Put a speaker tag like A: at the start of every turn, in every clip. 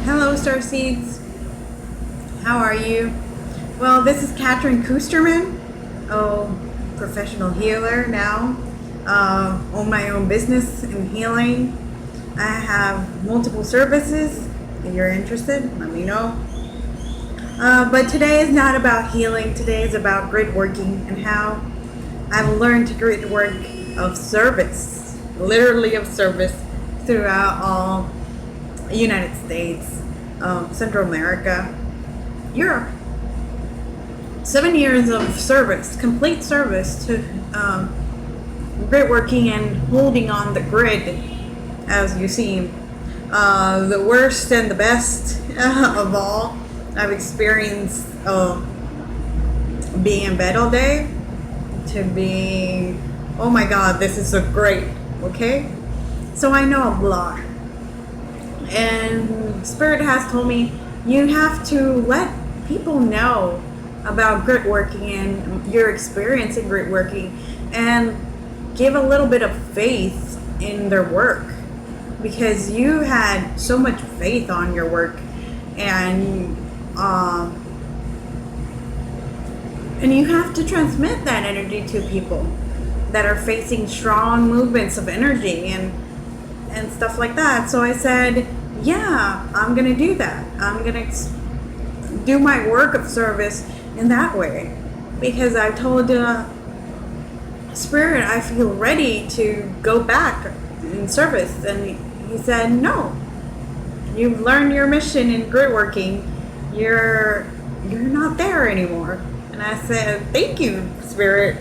A: Hello, Starseeds. How are you? Well, this is Katrin Kusterman, professional healer now. Own my own business in healing. I have multiple services. If you're interested, let me know. But today is not about healing. Today is about grid working and how I've learned to grid work of service, literally of service, throughout all United States, Central America, Europe. 7 years of service, complete service to grid working and holding on the grid, as you see. The worst and the best of all, I've experienced being in bed all day to being, oh my God, this is so great, okay? So I know a lot. And Spirit has told me you have to let people know about grid working and your experience in grid working and give a little bit of faith in their work, because you had so much faith on your work, and you have to transmit that energy to people that are facing strong movements of energy and stuff like that. So I said, yeah, I'm gonna do that. I'm gonna do my work of service in that way, because I told Spirit I feel ready to go back in service, and he said, no, you've learned your mission in grid working. You're not there anymore. And I said, thank you, Spirit.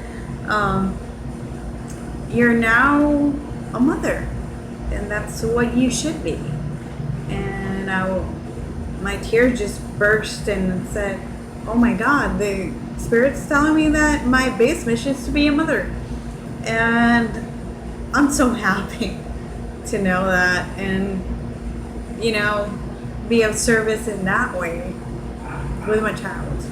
A: You're now a mother, and that's what you should be. And my tears just burst and said, oh my God, the Spirit's telling me that my base mission is to be a mother. And I'm so happy to know that, and be of service in that way with my child.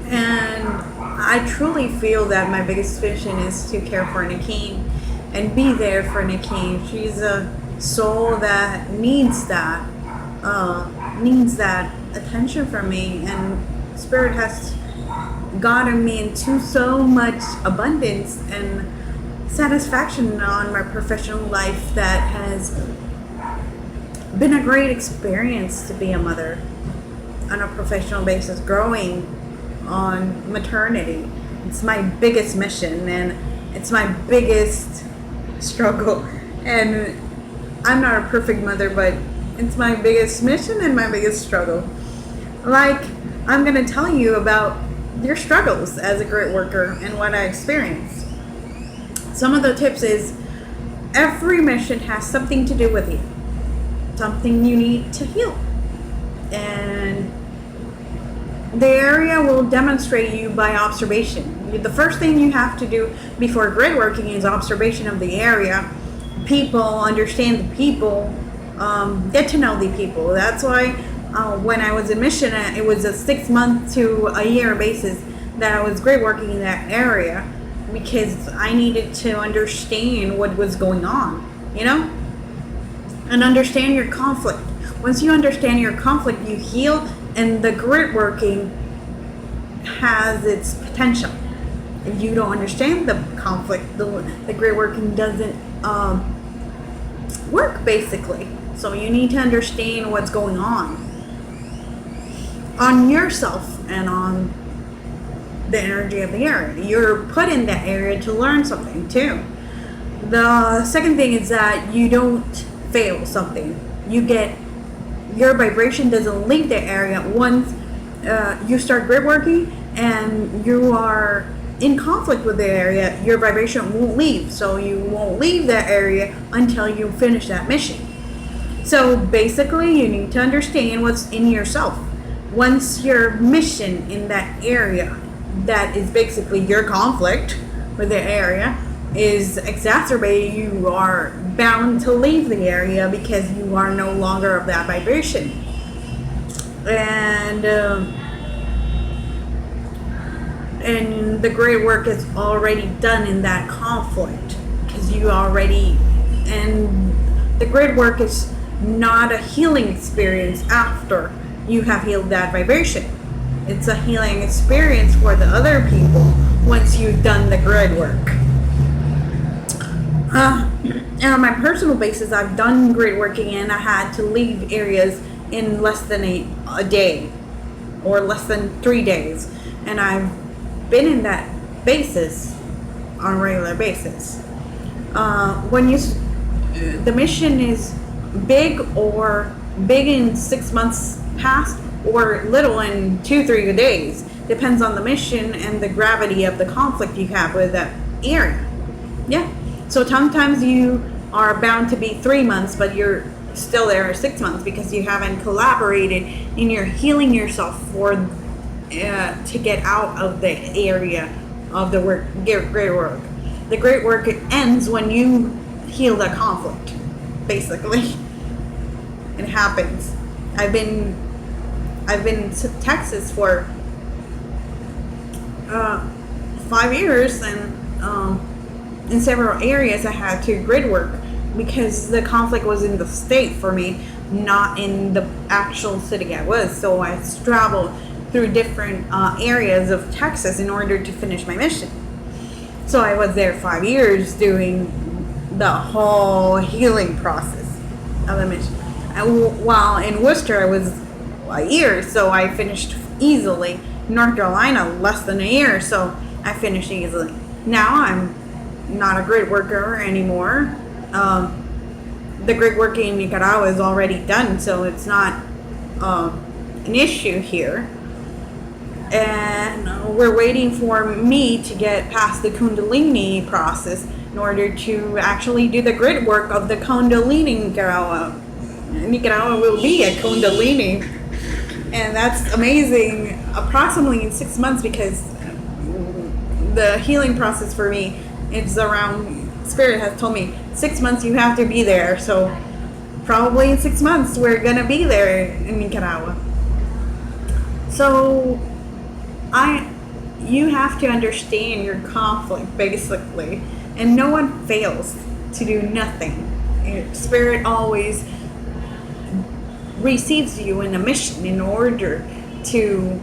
A: And I truly feel that my biggest mission is to care for Nikeen and be there for Nikeen. She's a soul that needs that attention from me, and Spirit has gotten me into so much abundance and satisfaction on my professional life that has been a great experience to be a mother on a professional basis, growing on maternity. It's my biggest mission, and it's my biggest struggle. And I'm not a perfect mother, but it's my biggest mission and my biggest struggle. Like, I'm going to tell you about your struggles as a grid worker and what I experienced. Some of the tips is, every mission has something to do with you, something you need to heal, and the area will demonstrate you by observation. The first thing you have to do before grid working is observation of the area, people, understand the people, get to know the people. That's why when I was in mission, it was a 6 month to a year basis that I was grid working in that area, because I needed to understand what was going on, and understand your conflict. Once you understand your conflict, you heal, and the grid working has its potential. If you don't understand the conflict, the grid working doesn't work, basically. So you need to understand what's going on yourself and on the energy of the area. You're put in that area to learn something too. The second thing is that you don't fail something. Your vibration doesn't leave the area. Once you start grid working and you are in conflict with the area, your vibration won't leave. So you won't leave that area until you finish that mission. So basically, you need to understand what's in yourself. Once your mission in that area, that is basically your conflict with the area, is exacerbated, you are bound to leave the area because you are no longer of that vibration. And the great work is already done in that conflict, because you already, and the grid work is not a healing experience after you have healed that vibration. It's a healing experience for the other people once you've done the grid work. And on my personal basis, I've done grid working and I had to leave areas in less than a day or less than 3 days. And I've been in that basis on a regular basis. When the mission is big or big in 6 months past or little in 2-3 days, depends on the mission and the gravity of the conflict you have with that area. Yeah. So sometimes you are bound to be 3 months, but you're still there 6 months because you haven't collaborated and you're healing yourself to get out of the area of the great work. The great work ends when you heal the conflict, basically. It happens. I've been to Texas for 5 years, and in several areas I had to grid work because the conflict was in the state for me, not in the actual city I was. So I traveled through different areas of Texas in order to finish my mission. So I was there 5 years doing the whole healing process of the mission. While in Worcester I was a year, so I finished easily. North Carolina, less than a year, so I finished easily. Now I'm not a grid worker anymore. The grid work in Nicaragua is already done, so it's not an issue here. And we're waiting for me to get past the Kundalini process in order to actually do the grid work of the Kundalini in Nicaragua. Nicaragua will be a Kundalini, and that's amazing. Approximately in 6 months, because the healing process for me, it's around, Spirit has told me 6 months you have to be there. So probably in 6 months we're gonna be there in Nicaragua. So you have to understand your conflict, basically, and no one fails to do nothing. Spirit always receives you in a mission in order to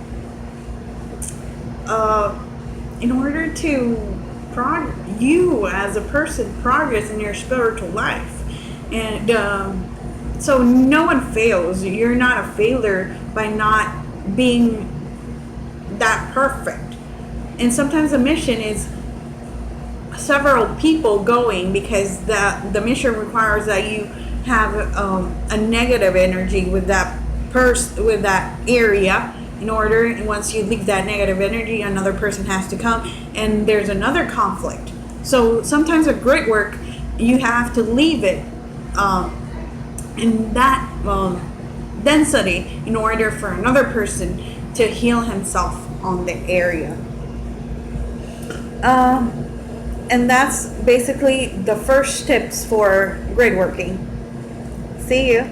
A: you as a person progress in your spiritual life. And so no one fails. You're not a failure by not being that perfect. And sometimes a mission is several people going because the mission requires that you have a negative energy with that with that area in order, and once you leave that negative energy, another person has to come and there's another conflict. So sometimes with grit work you have to leave it in that density in order for another person to heal himself on the area. And that's basically the first tips for grid working. See you.